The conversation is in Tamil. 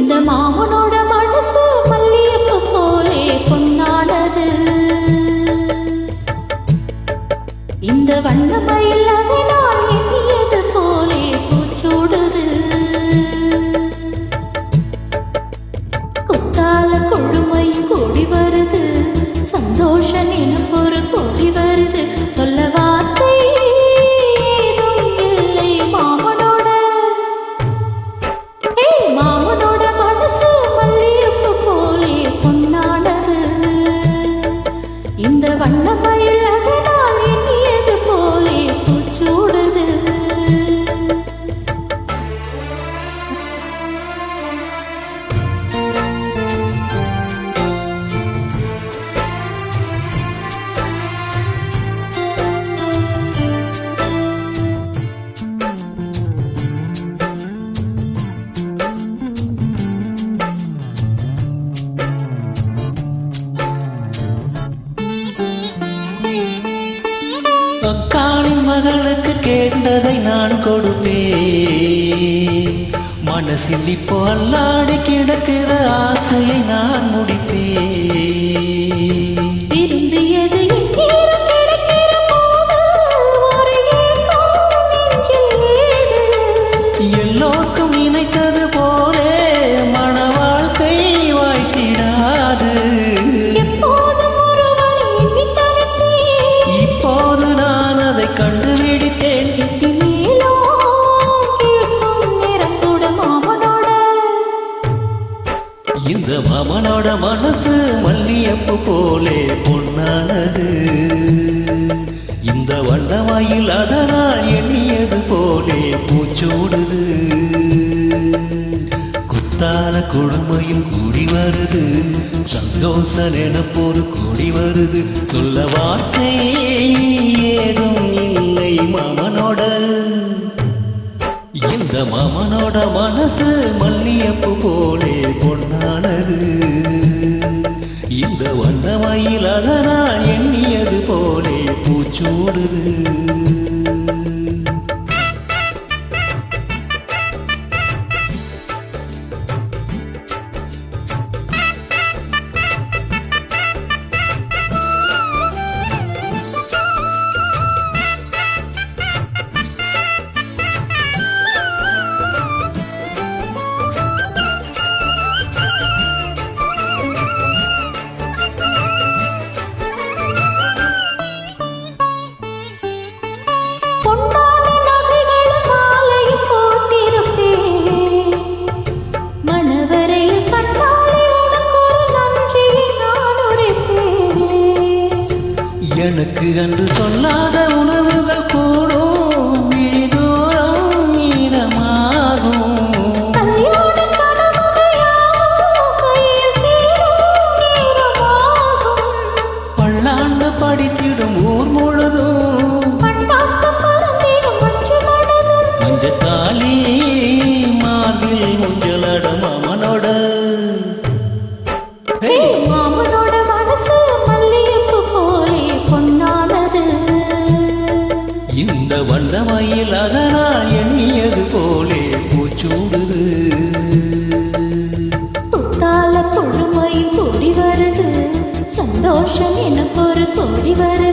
இந்த மாமனோட மனசு மல்லியப்பு போலே பொன்னானது. இந்த வண்ணமயில் அதனால் எண்ணியது போலே பூச்சூடுது. குத்தால கொழுமையும் கூடி வருது, சந்தோஷ நினைப்பு ஒரு கூடி வருது. சொல்ல வார்த்தை ஏதும் இல்லை மாமனோட. மாமனோட மனசு மல்லியப்பு போலே பொன்னானது. இந்த வண்ணமயில் அதனால் எண்ணியது போலே பூச்சூடுது. அக்காளின் மகளுக்கு கேட்டதை நான் கொடுப்பேன். மனசில் இப்போ அல்லாடி கிடக்கிற ஆசையை நான் முடிப்பேன். விரும்பியது இந்நேரம் கிடைக்கிற போது ஒரு ஏக்கம் நெஞ்சில் ஏது. எல்லோருக்கும் நினைத்தது போலே மன வாழ்க்கை வாழ்த்திடாது. எப்போதும் ஒருவனை எண்ணி தவித்தேன். இப்போது நான் அதை கண்டுபிடித்தேன். எட்டி மேலோ கேட்கும் நேரம் கூட மாமனோட. இந்த மாமனோட மனசு மல்லியப்பு போலே பொன்னானது. இந்த வண்ணமயில் அதனால் எண்ணியது போலே பூச்சூடுது. குத்தால கொடுமையும் கூடி வருது, சந்தோஷ நினைப்போரு கூடி வருது. சொல்ல வார்த்தை ஏதும் இல்லை மாமனோட. இந்த மாமனோட மனசு மல்லியப்பு போலே பொன்னானது. இந்த வண்ணமயில் அதனால் எண்ணியது போலே பூச்சூடுது. பொன்னான நகைகளும் மாலையும் போட்டிருப்பேன். மணவரையில் கண்டாலே உனக்கு ஒரு நன்றியை நான் உரைப்பேன். எனக்கு அன்று சொல்லாத உணவுகள் கூடும், விழிதோறும் ஈரமாகும். கல்யாண கனவுகள் யாவும் கையில் சேரும் நேரமாகும். பல்லாண்டு படித்திடும் ஊர் முழுதும் பண்டாட்டம் பறந்திடும் மஞ்சு மனதும். அந்த தாலி மார்பில் முஞ்சலட மாமனோட. மாமனோட மனசு மல்லியப்பு போலே பொன்னானது. இந்த வண்ணமயில் அதனால் எண்ணியது போலே பூச்சூடுது. குத்தால கொழுமையும் கூடி வருது, சந்தோஷம் எனக்கு ஒரு கூடி வருது.